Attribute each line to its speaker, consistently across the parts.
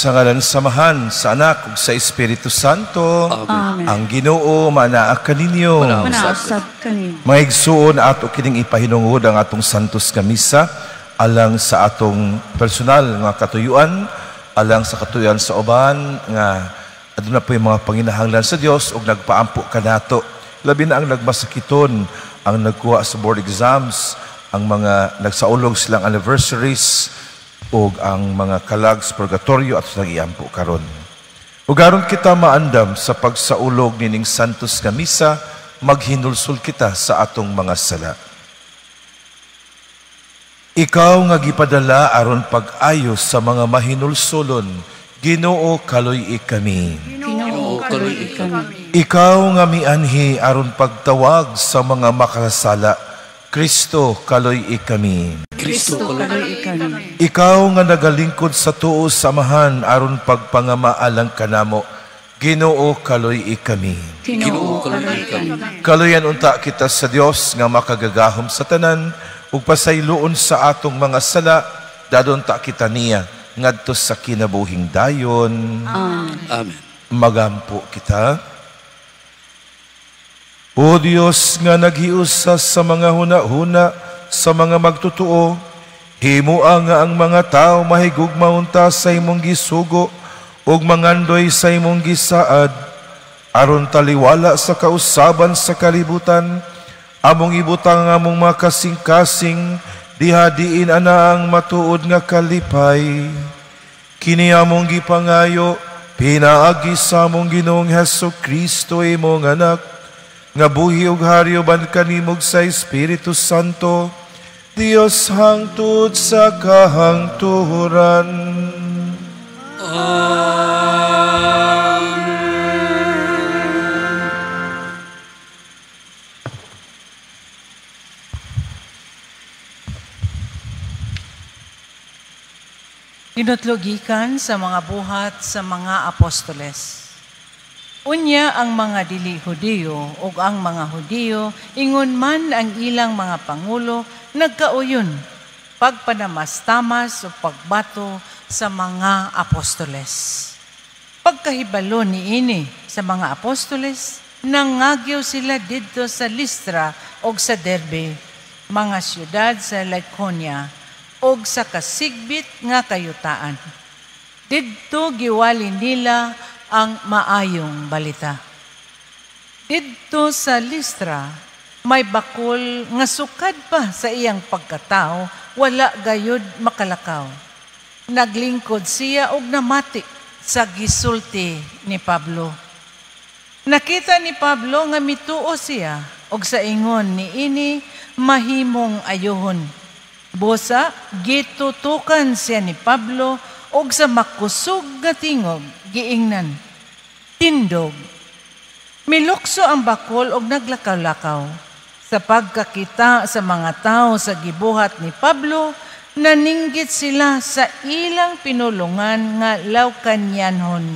Speaker 1: sa ngalan samahan sa Anak ug sa Espiritu Santo.
Speaker 2: Amen.
Speaker 1: Ang Ginoo manaa kaninyo.
Speaker 2: Manaasab kani.
Speaker 1: Mga igsuon ato kining ipahinungod ang atong santos nga misa alang sa atong personal nga katuyuan, alang sa katuyuan sa uban nga aduna po yung mga panginahanglan sa Dios ug nagpaampo kanato. Labi na ang nagmasakiton, ang nagkuha sa board exams, ang mga nagsaulog silang anniversaries ug ang mga kalags purgatorio at nag-iampo karon. Ug aron kita maandam sa pagsaulog nining santos nga misa, maghinulsol kita sa atong mga sala. Ikaw nga gipadala aron pag-ayos sa mga mahinulsolon, Ginoo kaluy kami.
Speaker 2: Ginoo kaluy kami.
Speaker 1: Ikaw nga mianhi aron pagtawag sa mga makasala, Kristo kaluy kami.
Speaker 2: Kristo kaluy kami.
Speaker 1: Ikaw nga nagalingkod sa tuo samahan aron pagpangamaalang kanamo, Ginoo kaluy kami.
Speaker 2: Ginoo kaluy kami.
Speaker 1: Kaluyan unta kita sa Dios nga makagagahom sa tanan ug pasayloon sa atong mga sala, dadon ta kita niya ngadto sa kinabuhing dayon.
Speaker 2: Amen.
Speaker 1: Magampo kita. O Dios nga naghiusas sa mga huna-huna sa mga magtutuo, himua nga ang mga tao mahigugmaunta sa imong gisugo ug mangandoy sa imong gisaad, aron taliwala sa kausaban sa kalibutan, among ibutang among makasing-kasing, diha-diin ana ang matuod nga kalipay. Kini among gipangayo, pinaagi sa among Ginoong Hesukristo imong anak, nga buhi ug hari uban kanimog sa Espiritu Santo, Dios hangtod sa kahangturan.
Speaker 3: Tinutlugikan sa mga buhat sa mga apostoles. Unya ang mga dili Hudiyo ug ang mga Hudiyo, ingon man ang ilang mga pangulo, nagkauyon, pagpanamastamas o pagbato sa mga apostoles. Pagkahibalo niini sa mga apostoles, nangagyaw sila didto sa Listra o sa Derbe, mga siyudad sa Lycaonia, o sa kasigbit nga kayutaan. Didto giwali nila ang maayong balita. Didto sa Listra, may bakol nga sukad pa sa iyang pagkatao, wala gayud makalakaw. Naglingkod siya og namati sa gisulti ni Pablo. Nakita ni Pablo nga mituo siya og sa ingon ni ini mahimong ayohon. Busa, gitutukan siya ni Pablo og sa makusog nga tingog giingnan. Tindog. Milukso ang bakol og naglakaw-lakaw. Sa pagkakita sa mga tao sa gibuhat ni Pablo, naninggit sila sa ilang pinulungan nga Lawkanyanhon.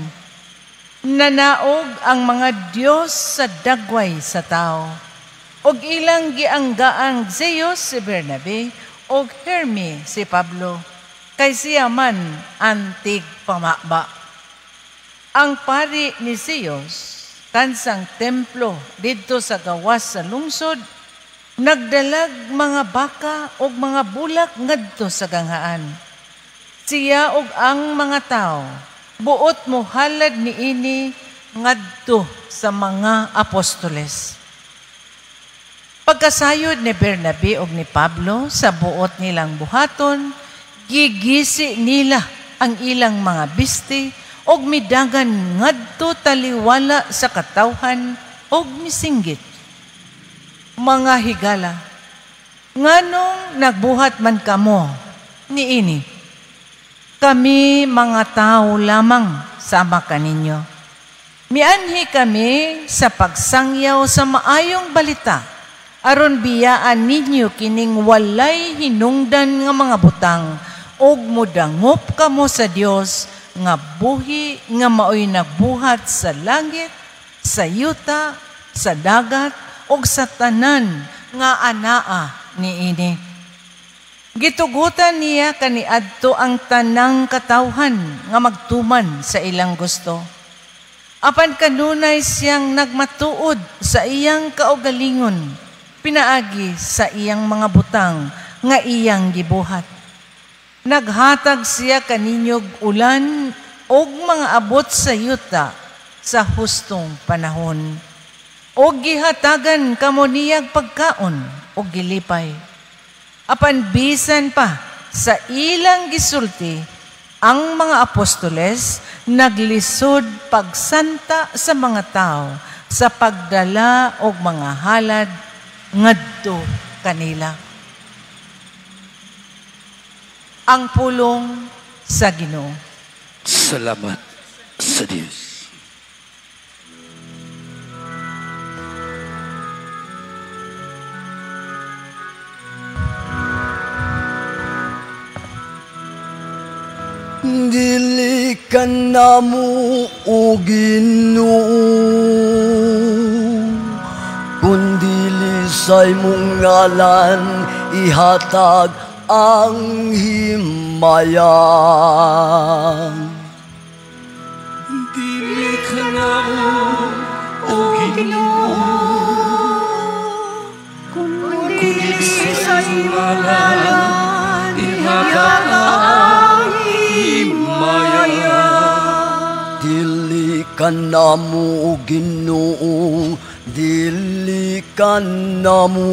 Speaker 3: Nanaog ang mga Diyos sa dagway sa tao. Og ilang gianggaang Zeus si Bernabe og Herme si Pablo, kay siya man antig pamaba. Ang pari ni Zeus, kansang templo didto sa gawas sa lungsod, nagdalag mga baka o mga bulak ngadto sa ganghaan. Siya og ang mga tao, buot mo halad niini ngadto sa mga apostoles. Pagkasayod ni Bernabe og ni Pablo sa buot nilang buhaton, gigisi nila ang ilang mga bisti og midagan ngadto taliwala sa katawhan og misinggit. Mga higala, nganong nagbuhat man kamo niini? Kami mga tao lamang sama kaninyo. Mianhi kami sa pagsangyaw sa maayong balita, aron biyaan ninyo kining walay hinungdan nga mga butang, og mudangop kamo sa Dios nga buhi nga maoy nagbuhat sa langit, sa yuta, sa dagat, og sa tanan nga anaa niini. Gitugutan niya kaniadto ang tanang katawhan nga magtuman sa ilang gusto. Apan kanunay siyang nagmatuod sa iyang kaugalingon, pinaagi sa iyang mga butang nga iyang gibuhat. Naghatag siya kaninyog ulan og mga abot sa yuta sa hustong panahon. Og gihatagan kamo niyag pagkaon og gilipay. Apan bisan pa sa ilang gisulti, ang mga apostoles naglisod pagsanta sa mga tao sa pagdala og mga halad ngadto kanila. Ang pulong sa Ginoo.
Speaker 2: Salamat sa Diyos.
Speaker 4: Dili ka namo o Ginoo, kundili sa'y mong ngalan ihatag ang himayan.
Speaker 2: Dili ka namo o Ginoo, kundi sa ngalan ihatag ang himayan.
Speaker 4: Dili ka namo o Ginoo, dili ka namo,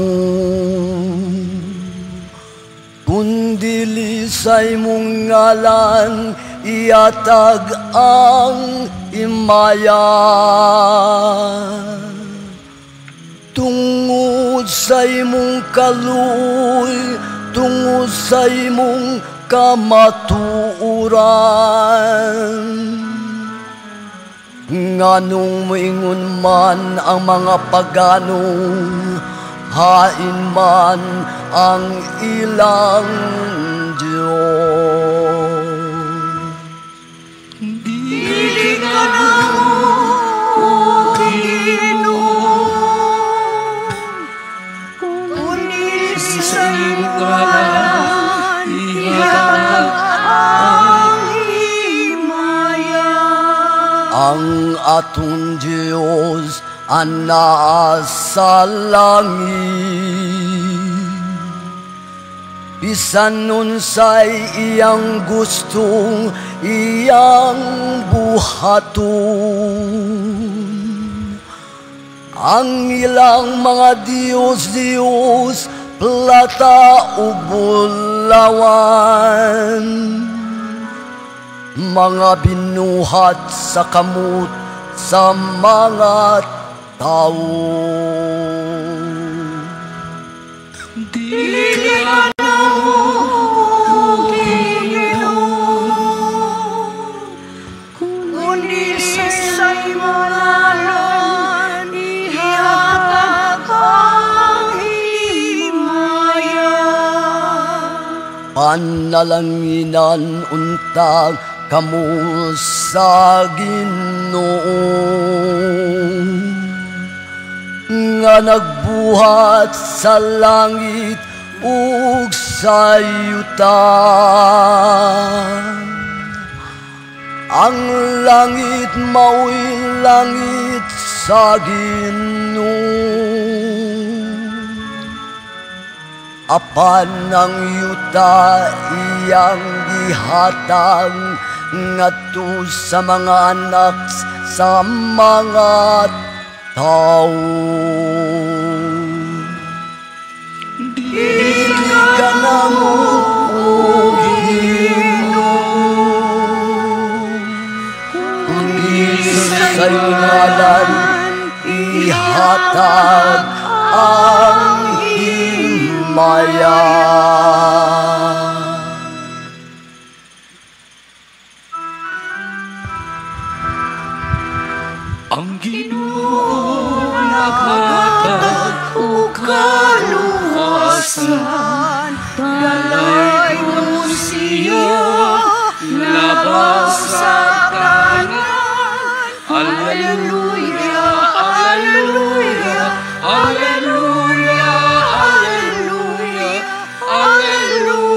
Speaker 4: kundili sa'y mong ngalan iatag ang himayan. Tungod sa'y mong kaluy, tungod sa'y mong kamatuuran, nganong moingon man ang mga paganong, hain man ang ilang Diyos.
Speaker 2: Dili ka namo o Ginoo, kundi sa iyong ngalan ihatag ang himayan.
Speaker 4: Ang atong Diyos ana sa langit, bisan nun sa'y iyang gustong iyang buhaton. Ang ilang mga Diyos-Diyos, plata o bulawan, mga binuhat sa kamot sa mga tao.
Speaker 2: Dili ka namo o Ginoo, kundi sa iyong ngalan ihatag ang himayan.
Speaker 4: Panalanginan untag kamo sa Ginoo, nga nagbuhat sa langit ug sa yuta. Ang langit mao'y langit sa Ginoo, apan ang yuta iyang gihatag ngadto sa mga anak sa mga tao. Dili ka namo o Ginoo, kundi sa iyong ngalan ihatag ang himayan.
Speaker 2: Ang Ginoo naghatag og kaluwasan, dalay mo siya labas sa kanan. Alleluia, alleluia, alleluia, alleluia, alleluia.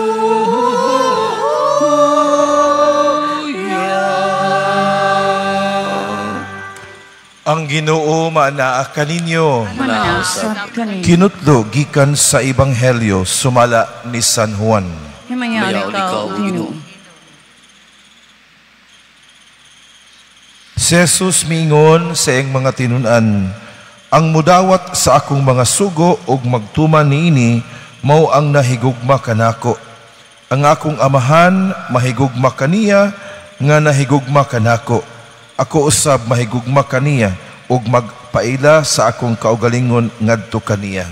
Speaker 1: Ang Ginoo maanaa kaninyo.
Speaker 2: Manausap kani.
Speaker 1: Kinutlo gikan sa Ebanghelyo sumala ni San Juan.
Speaker 2: Himayaw ikaw, Ginoo.
Speaker 1: Si Jesus miingon sa iyang mga tinunan, ang mudawat sa akong mga sugo ug magtuman niini mao ang nahigugma kanako. Ang akong amahan mahigugma kaniya nga nahigugma kanako. Ako usab mahigugma kaniya ug magpaila sa akong kaugalingon ngadto kaniya.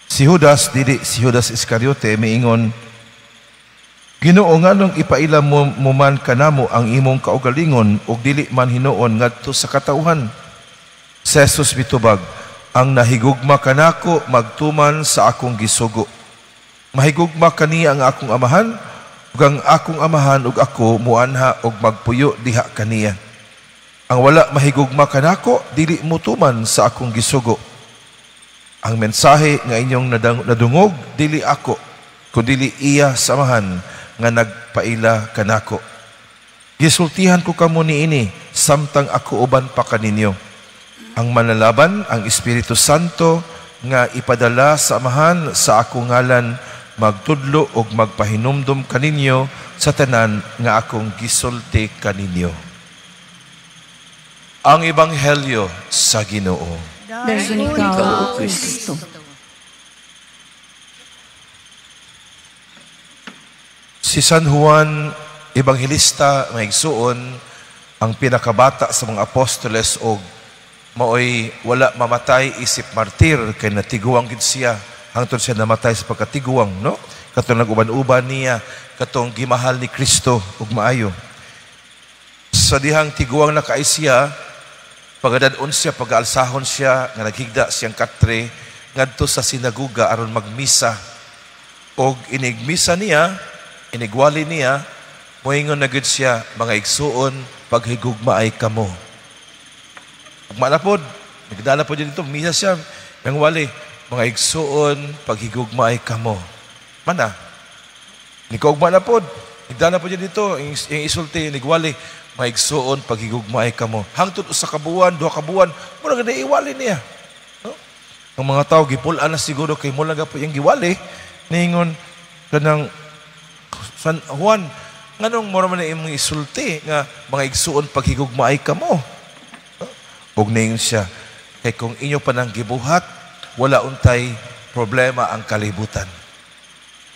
Speaker 1: Si Judas, dili si Judas Iscariote, miingon, Ginoo, nganong ipaila mo man kanamo ang imong kaugalingon ug dili man hinuon ngadto sa katauhan. Si Jesus mitubag, ang nahigugma kanako magtuman sa akong gisugo. Mahigugma kaniya ang akong amahan ug ang akong amahan ug ako muanha ug magpuyo diha kaniya. Ang wala mahigugma kanako dili mutuman sa akong gisugo. Ang mensahe nga inyong nadungog dili ako kundi iya samahan nga nagpaila kanako. Gisultihan ko kamo niini samtang ako uban pa kaninyo. Ang manlalaban ang Espiritu Santo nga ipadala sa amahan sa akong ngalan magtudlo og magpahinumdum kaninyo sa tanan nga akong gisulti kaninyo. Ang Ebanghelyo sa Ginoo.
Speaker 2: Dayon ikaw, O Kristo.
Speaker 1: Si San Juan, Ebanghilista, maigsuon, ang pinakabata sa mga apostoles o maoy wala mamatay isip martir kay natiguang gid siya hangtod siya namatay sa pagkatiguang, no? Katong nag-uban-uban niya, katong gimahal ni Kristo ug maayo. Sa dihang tiguang na kaay siya, pagadanon siya, pag-aalsahon siya, nga naghigda siyang katre, ngadto sa sinaguga aron magmisa. Og inigmisa niya, inigwali niya, moingon na gud siya, mga igsuon, paghigugma ay kamo. Ugma na pod, nagdala po dito, misa siya, ng wali, mga igsuon, paghigugma ay kamo. Mana? Nikaugma na pod, nagdala po dito, yung isulti, nigwali, maigsuon paghigugma ay kamo. Hangtod usa ka buwan, duha ka buwan, mura gid iwali niya. No? Ang mga tao gipulan na siguro kay mula ga po yung giwali, ningon kanang San Juan, nganong mura man imong isulti nga mga igsuon paghigugma ay kamo. No? Og ningon siya, kay kung inyo pa nang gibuhat, wala untay problema ang kalibutan.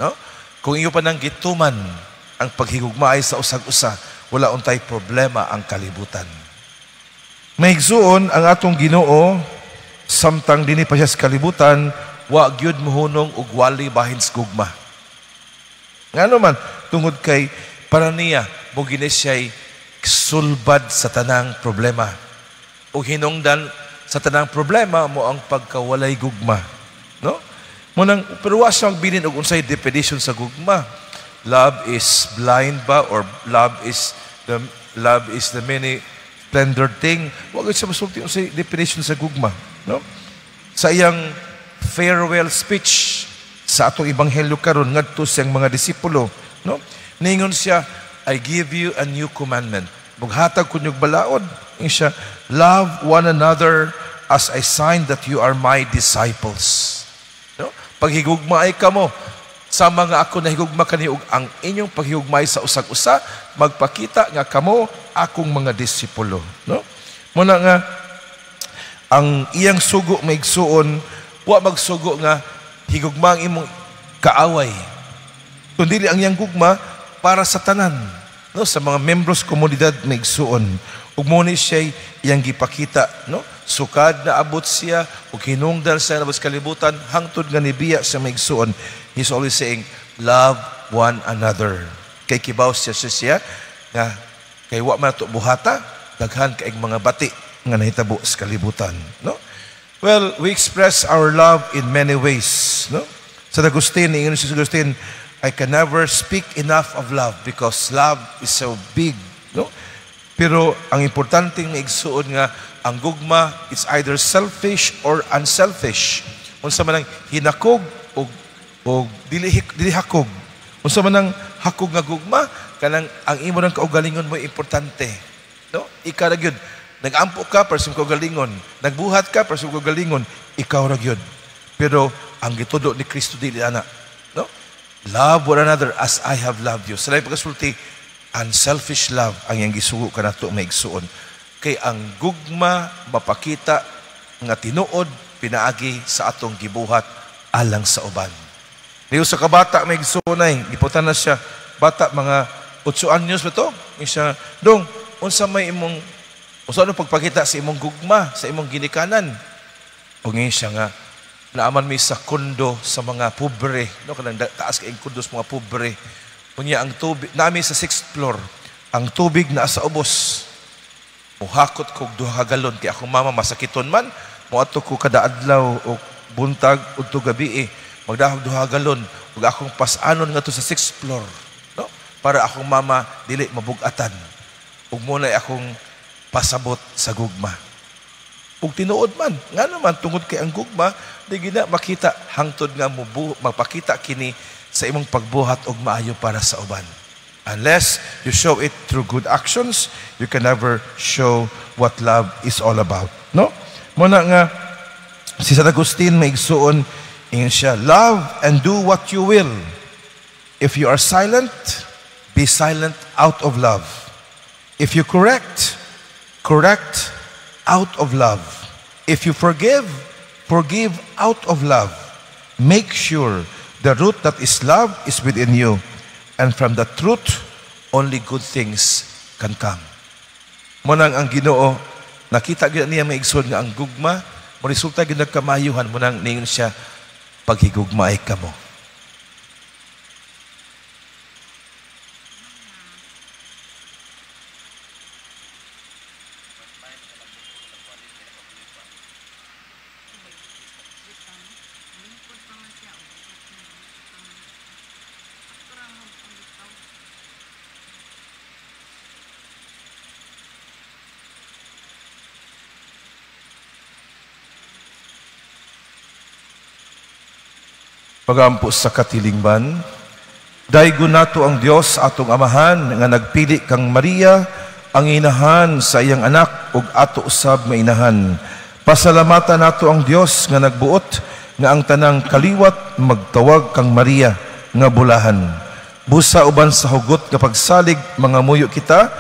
Speaker 1: No? Kung inyo pa nang gituman ang paghigugma ay sa usag-usa, wala untay problema ang kalibutan. Maigsuon ang atong Ginoo samtang dinhi pa siya sa kalibutan, wa gyud mohunong og wali bahin sa gugma. Ngano man tungod kay para niya mo gini siya'y sulbad sa tanang problema. O hinungdan sa tanang problema mo ang pagkawalay gugma, no? Mo nang pero wa siyang bilin og unsay definition sa gugma. Love is blind ba or love is the many splendor thing. Wag siya masulti sa definition sa gugma, no? Sa iyang farewell speech sa atong ebanghelyo karon ngadto sa mga disipulo, no? Ningon siya, I give you a new commandment. Mughatag kunyog balaod, siya, love one another as a sign that you are my disciples. No? Paghigugma ay kamo, sa mga ako nahigugma kaniyo ang inyong paghigugmay sa usag-usa, magpakita nga kamo akong mga disipulo. No? Muna nga, ang iyang sugo maigsuon, wa magsugo nga higugma ang imong kaaway. Kundi ang iyang gugma para sa tanan, no? Sa mga membros komunidad maigsuon. Ug mo ni siya iyang gipakita, no? Sukad na abot siya ug hinungdan sa labas kalibutan hangtod nga nibiya sa maigsuon. He's always saying, love one another. Kay kibaw siya nga kay wa man to buhata, daghan kaig mga bati nga nahitabo sa kalibutan, no? Well, we express our love in many ways, no? Sa Agustin, ingon si Agustin, I can never speak enough of love because love is so big, no? Pero ang importanteng maigsuon nga ang gugma, it's either selfish or unselfish. Unsa man ang hinakog o dili hakog. Unsa man ang hakog nga gugma, kanang ang imo ng kaugalingon mo importante, no? Ika ra gyud Nag-ampo ka, para sa galingon. Nagbuhat ka, para sa galingon. Ikaw ra gyud. Pero ang gitudo ni Kristo dili ana. No? Love one another as I have loved you. Sa lain pagkasulti, unselfish love ang iyang gisugo ka na ito maigsuon. Kay ang gugma mapakita nga tinuod pinaagi sa atong gibuhat alang sa uban. Diyo sa kabata may gisuonay, giputan na siya, bata mga 8 anyos ba to? Siya, dong, unsa ano pagpakita sa imong gugma, sa imong ginikanan? O ngayon siya nga, naaman may sa kundo sa mga pobre, no, kanang taas kaing kundo sa mga pobre. Kunya ang tubig, nami sa 6th floor, ang tubig na sa ubos. Muhakot ko 2 galon, kaya akong mama masakiton man, muato ko kada adlaw o buntag o gabi magdahog 2 galon, ug akong pasanon nga to sa 6th floor, no? Para akong mama dili mabugatan. Ug muna akong pasabot sa gugma. Ug tinuod man, nga naman tungod kay ang gugma, di gina makita hangtod nga magpakita kini sa imong pagbuhat og maayo para sa uban. Unless you show it through good actions, you can never show what love is all about. No? Muna nga, si San Agustin may igsuon, ingon siya, love and do what you will. If you are silent, be silent out of love. If you correct out of love. If you forgive out of love. Make sure the root that is love is within you. And from the truth, only good things can come. Munang ang Ginoo, nakita gina niya may igsoon nga ang gugma, resulta gina kamayuhan, munang ningon siya, paghigugmaay ka mo. Pagampo sa katilingban, daygo nato ang Dios atong amahan nga nagpili kang Maria ang inahan sa iyang anak ug ato usab nga inahan. Pasalamatan nato ang Dios nga nagbuot nga ang tanang kaliwat magtawag kang Maria nga bulahan. Busa uban sa hugot nga pagsalig mga muyo kita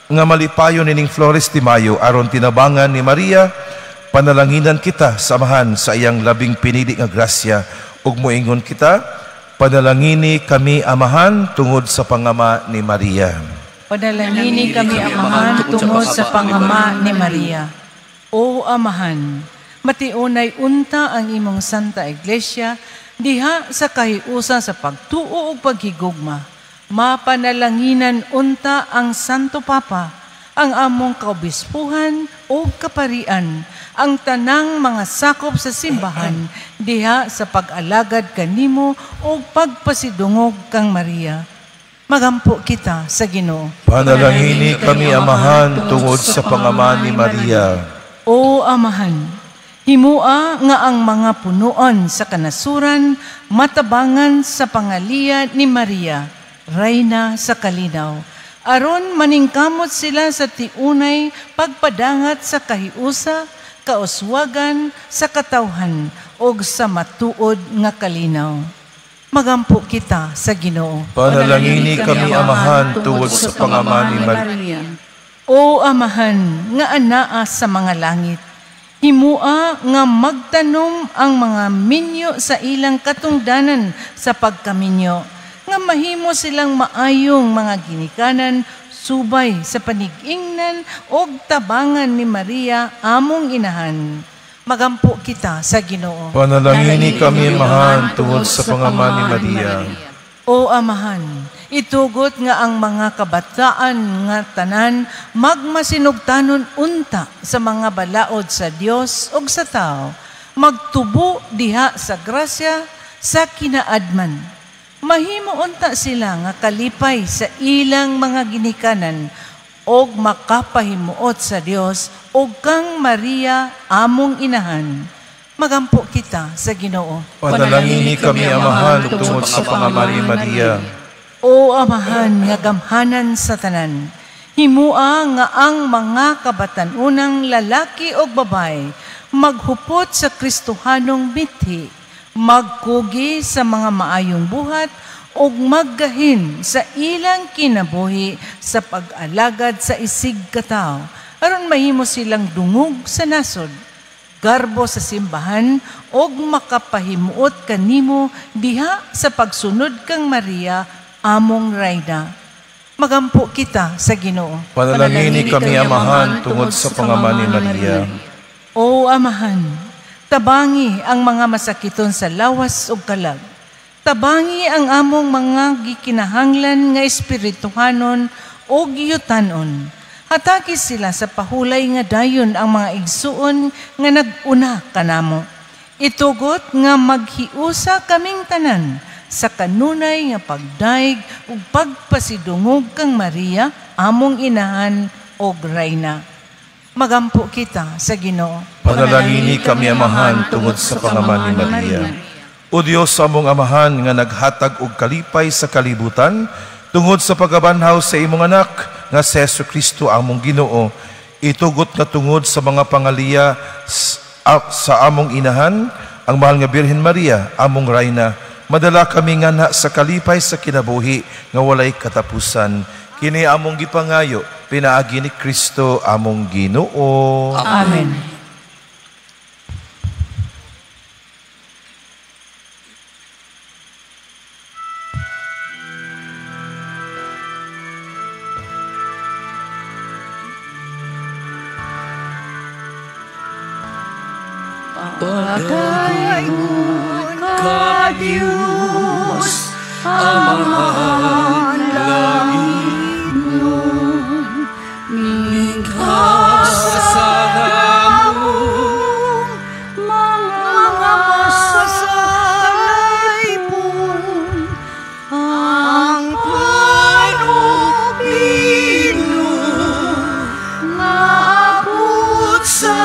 Speaker 1: nga malipayon nining Flores de Mayo aron tinabangan ni Maria, panalanginan kita sa amahan sa iyang labing pinili nga grasya. Ug moingon kita, panalangini kami amahan tungod sa pangama ni Maria.
Speaker 3: Panalangini kami amahan tungod sa pangama ni Maria. O amahan, matiunay unta ang imong Santa Iglesia, diha sa kahiusa sa pagtuo ug paghigugma. Mapanalanginan unta ang Santo Papa, ang among kaobispuhan o kaparian, ang tanang mga sakop sa simbahan diha sa pag-alagad kanimo o pagpasidungog kang Maria. Magampo kita sa Ginoo.
Speaker 1: Panalangini kami amahan tungod sa pangama ni Maria.
Speaker 3: O amahan, himua nga ang mga punuan sa kanasuran matabangan sa pangaliya ni Maria, Reyna sa kalinaw. Aron maningkamot sila sa tiunay pagpadangat sa kahiusa, kauswagan sa katawhan o sa matuod nga kalinaw. Magampo kita sa Ginoo.
Speaker 1: Panalangini kami amahan tungod sa pangama ni Maria.
Speaker 3: O amahan nga anaa sa mga langit, himua nga magtanom ang mga minyo sa ilang katungdanan sa pagkaminyo, nga mahimo silang maayong mga ginikanan subay sa panigingnan o tabangan ni Maria among inahan. Magampo kita sa Ginoo.
Speaker 1: Panalangini kami amahan tungod sa pangama ni Maria.
Speaker 3: O amahan, itugot nga ang mga kabataan nga tanan magmasinugtanon unta sa mga balaod sa Dios ug sa tao, magtubo diha sa grasya sa kinaadman. Mahimo unta sila nga kalipay sa ilang mga ginikanan og makapahimuot sa Dios ug kang Maria among inahan. Magampo kita sa Ginoo.
Speaker 1: Panalangini kami amahan tungod sa pangama ni Maria.
Speaker 3: O amahan nga gamhanan sa tanan, Himua nga ang mga kabatanunang lalaki o babae maghupot sa Kristohanong mithi, magkugi sa mga maayong buhat o maggahin sa ilang kinabuhi sa pag-alagad sa isig katao, aron mahimo silang dungog sa nasod, garbo sa simbahan o makapahimuot kanimo diha sa pagsunod kang Maria, among Rayna. Magampo kita sa Ginoo.
Speaker 1: Panalangini kami, Amahan, tungod sa pangaman ni Maria.
Speaker 3: O Amahan, tabangi ang mga masakiton sa lawas o kalag. Tabangi ang among mga gikinahanglan nga espirituhanon o giyutanon. Hatagi sila sa pahulay nga dayon ang mga igsuon nga nag-una kanamo. Itugot nga maghiusa kaming tanan sa kanunay nga pagdaig ug pagpasidungog kang Maria, among inahan og Rayna. Magampo kita sa Ginoo.
Speaker 1: Panalangini kami, Amahan, tungod sa pangaman ni Maria. O Diyos, among Amahan, nga naghatag og kalipay sa kalibutan, tungod sa pagabanhaw sa imong anak, nga si Jesucristo among Ginoo, itugot nga tungod sa mga pangaliya sa among inahan, ang mahal nga Birhen Maria, among Rayna, madala kami nga na sa kalipay sa kinabuhi nga walay katapusan. Kini among gipangayo, pinaagi ni Kristo among Ginoo.
Speaker 3: Amen.
Speaker 4: Pagkaingon ka Diyos, Amahan langit mo, ningkasasara mo, mga masasalay po, ang panupino, nga abot sa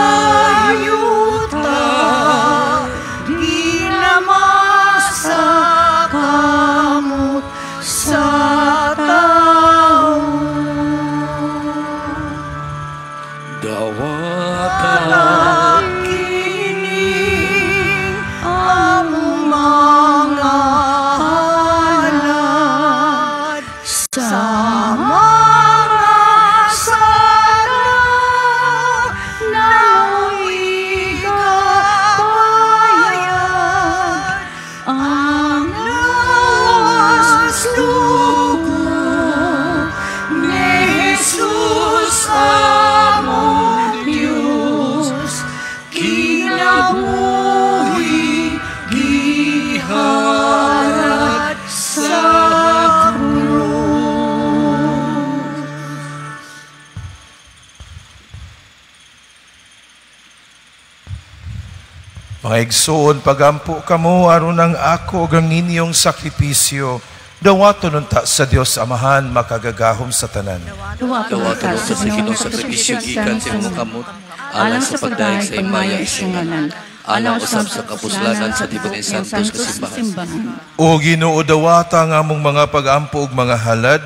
Speaker 1: mga igsoon, pagampo kamo aron ang ako ug ang inyong sakripisyo. Dawaton unta sa Dios Amahan makagagahom sa tanan.
Speaker 2: Dawaton
Speaker 5: sa sikinong sakripisyo gikan sa imong kamot, alang sa pagdayeg sa imaya isunganan, alang usab sa kapuslanan sa tibuok ni santos sa simbahan.
Speaker 1: O Ginoo, dawata nga among mga pagampo ug mga halad,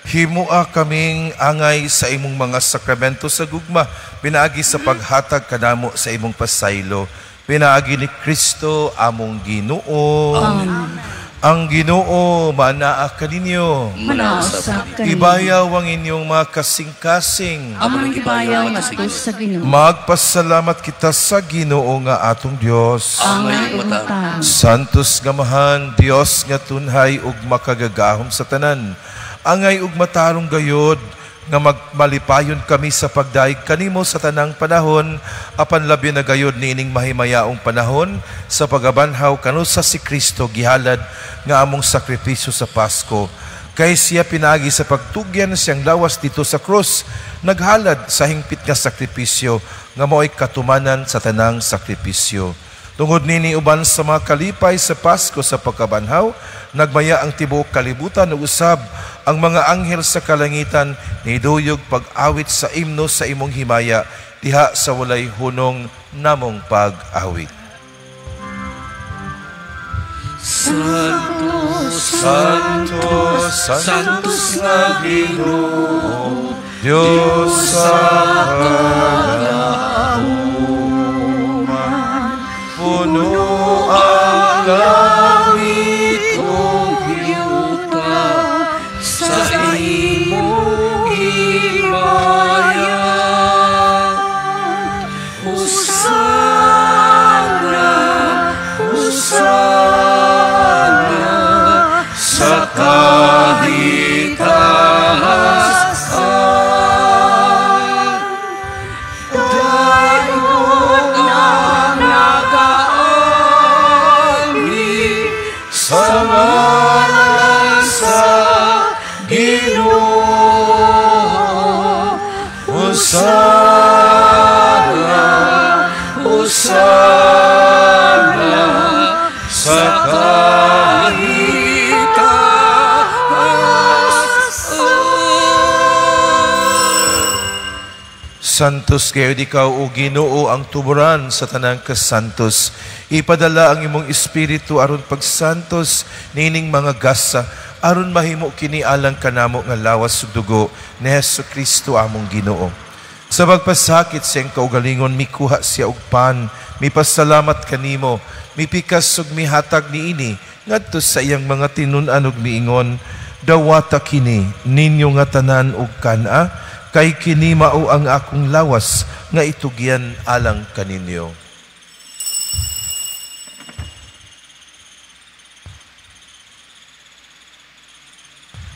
Speaker 1: himua kaming angay sa imong mga sakramento sa gugma, pinaagi sa paghatag kanamo sa imong pasaylo. Pinaagi ni Kristo among Ginoo. Ang Ginoo manaa kaninyo. Ibayaw ang inyong mga kasing-kasing.
Speaker 2: Among ibayaw nga sa Ginoo.
Speaker 1: Magpasalamat kita sa Ginoo nga atong Dios. Santos nga mahan, Dios nga tunhay ug makagagahom sa tanan. Angay ug matarong gayod nga magmalipayon kami sa pagdaig kanimo sa tanang panahon, apan labi na gayod niining mahimayaong panahon sa pagabanhaw kanusa si Kristo gihalad nga among sakripisyo sa Pasko. Kay siya pinagi sa pagtugyan siyang lawas dito sa krus, naghalad sa hingpit nga sakripisyo nga mao'y katumanan sa tanang sakripisyo. Tungod nini uban sa mga kalipay sa Pasko sa pagkabanhaw, nagmaya ang tibuok kalibutan ug usab ang mga anghel sa kalangitan niduyog pag-awit sa imno sa imong himaya diha sa walay hunong namong pag-awit.
Speaker 4: Santos, Santos, Santos nga Ginoo,
Speaker 1: Diyos sa kalauman, puno ang langit o
Speaker 5: yuta sa imong himaya. Hosana, Hosana sa kahitaasan. Dayon ang nagaani sa ngalan sa Ginoo. Hosana, Hosana sa
Speaker 1: Santos kayo di ka o Ginoo ang tuburan sa tanang kasantos. Ipadala ang imong espiritu aron pagsantos nining mga gasa aron mahimo kini alang kanamo nga lawas ug dugo ni Hesukristo among Ginoo. Sa pagpasakit siyang kaugalingon mikuha siya og pan, mipasalamat kanimo, mipikas ug mihatag niini ngadto sa iyang mga tinun-an ug miingon, dawata kini ninyo nga tanan ug kana kay kini mao ang akong lawas nga itugyan alang kaninyo.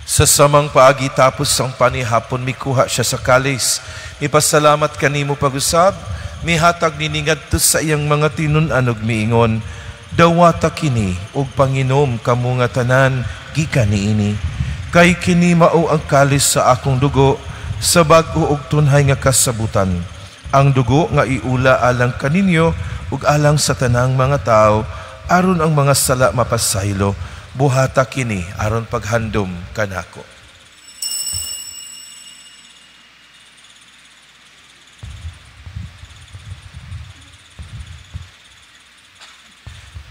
Speaker 1: Sa samang paagi tapos ang panihapon mikuha siya sa kalis. Ipasalamat kanimo pag-usab, mihatag nini ngadto sa iyang mga tinun-an ug miingon, dawata kini ug panginom kamo nga tanan gikan niini. Kay kini mao ang kalis sa akong dugo sa bag-o ug tunhay nga kasabutan. Ang dugo nga iula alang kaninyo ug alang sa tanang mga tao aron ang mga sala mapasaylo. Buhata kini aron paghandom kanako.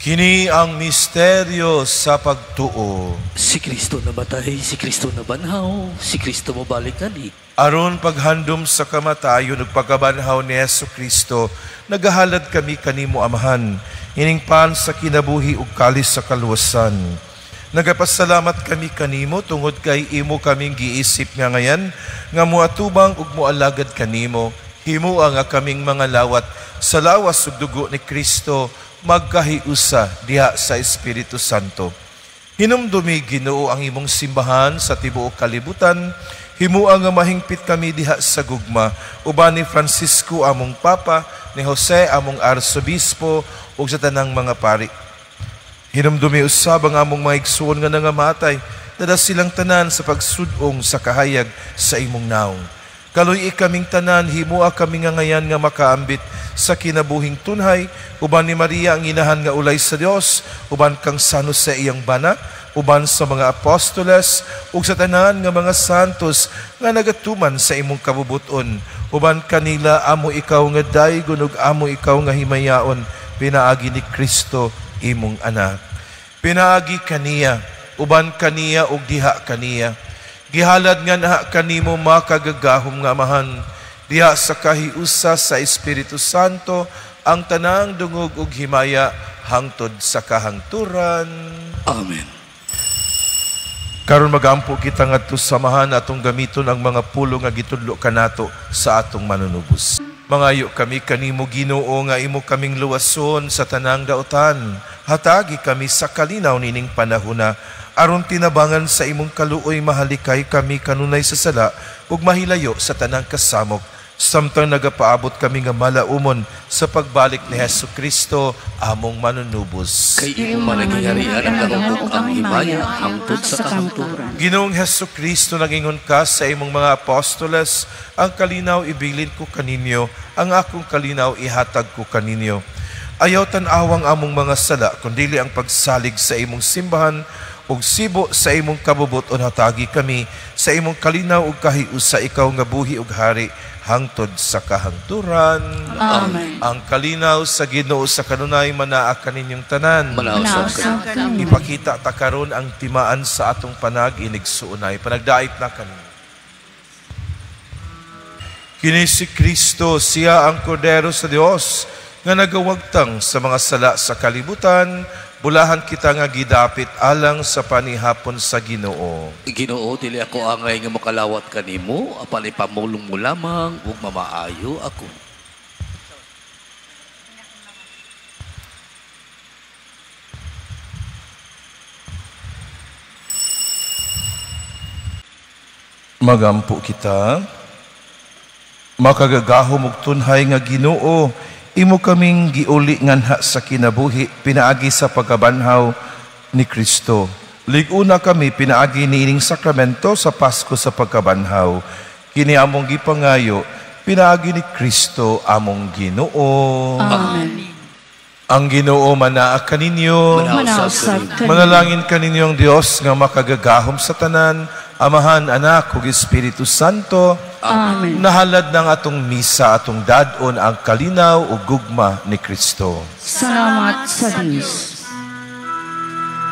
Speaker 1: Kini ang misteryo sa pagtuo.
Speaker 5: Si Kristo namatay, si Kristo nabanhaw, si Kristo mabalik kani.
Speaker 1: Aron paghandom sa kamatayon ug pagkabanhaw ni Hesukristo, nagahalad kami kanimo Amahan, hiningpan sa kinabuhi ug kalis sa kaluwasan. Nagapasalamat kami kanimo tungod kay imo kaming giisip nga ngayan nga moatubang ug moalagad kanimo. Himo nga kaming mga lawat sa lawas ug dugo ni Kristo magkahiusa diha sa Espiritu Santo. Hinumdumi Ginoo ang imong simbahan sa tibuok kalibutan. Himua nga mahingpit kami diha sa gugma uban ni Francisco among Papa, ni Jose among Arsobispo ug sa tanang mga pari. Hinumdumi usab ang among mga igsoon nga nangamatay, dada silang tanan sa pagsudong sa kahayag sa imong naong. Kaloy kaming tanan, himua kami nga ngayan nga makaambit sa kinabuhing tunhay, uban ni Maria ang inahan nga ulay sa Dios, uban kang San Jose iyang bana, uban sa mga apostoles, ug sa tanan nga mga santos nga nagatuman sa imong kabubuton, uban kanila amo ikaw nga daygon ug amo ikaw nga himayaon, pinaagi ni Kristo imong anak. Pinaagi kaniya, uban kaniya ug diha kaniya. Gihalad nga naha kanimo makagagahom nga Amahan, diha sa kahiusa sa Espiritu Santo, ang tanang dungog ug himaya hangtod sa kahangturan.
Speaker 5: Amen.
Speaker 1: Karon magampo kita ngadto sa Amahan atong gamiton ang mga pulo nga gitudlo kanato sa atong manunubos. Mangayo kami kanimo Ginoo nga imo kaming luwason sa tanang daotan. Hatagi kami sa kalinaw nining panahona aron tinabangan sa imong kaluoy mahalikay kami kanunay sa sala ug mahilayo sa tanang kasamok samtang nagapaabot kami nga malaumon sa pagbalik ni Hesukristo among manunubos.
Speaker 5: Kay imo managhiharian ang lahubog ang himaya hangtod sa kahangturan.
Speaker 1: Ginoong Hesukristo, nagingon ka sa imong mga apostoles, ang kalinaw ibilin ko kaninyo, ang akong kalinaw ihatag ko kaninyo. Ayaw tan-awang among mga sala, kundili ang pagsalig sa imong simbahan, ug sibo sa imong kabubuton hatagi kami sa imong kalinaw ug kahiusa ikaw nga buhi ug hari hangtod sa kahangturan.
Speaker 2: Amen.
Speaker 1: Ang kalinaw sa Ginoo sa kanunay manaa kaninyong tanan.
Speaker 5: Manausap ka.
Speaker 1: Ipakita ta karon ang timaan sa atong panag-inig suunay. Panagdait na kanino. Kini si Kristo, siya ang kordero sa Dios nga nagawagtang sa mga sala sa kalibutan, bulahan kita nga gidapit alang sa panihapon sa Ginoo.
Speaker 5: Ginoo, dili ako angay nga makalawat kanimo, apan ipamulong mo lamang ug mamaayo ako.
Speaker 1: Magampo kita, makagagahom ug tunhay nga Ginoo, imo kaming giuli nganha sa kinabuhi pinaagi sa pagkabanhaw ni Kristo. Liguna kami pinaagi niining sakramento sa Pasko sa pagkabanhaw. Kini among gipangayo pinaagi ni Kristo among Ginoo.
Speaker 2: Amen.
Speaker 1: Ang Ginoo manaa kaninyo.
Speaker 2: Manausap ka
Speaker 1: Manalangin kaninyo ang Dios nga makagagahom sa tanan, Amahan, Anak, ug Espiritu Santo.
Speaker 2: Amen.
Speaker 1: Nahalad ng atong misa atong dadon ang kalinaw ug gugma ni Kristo.
Speaker 2: Salamat sa Diyos.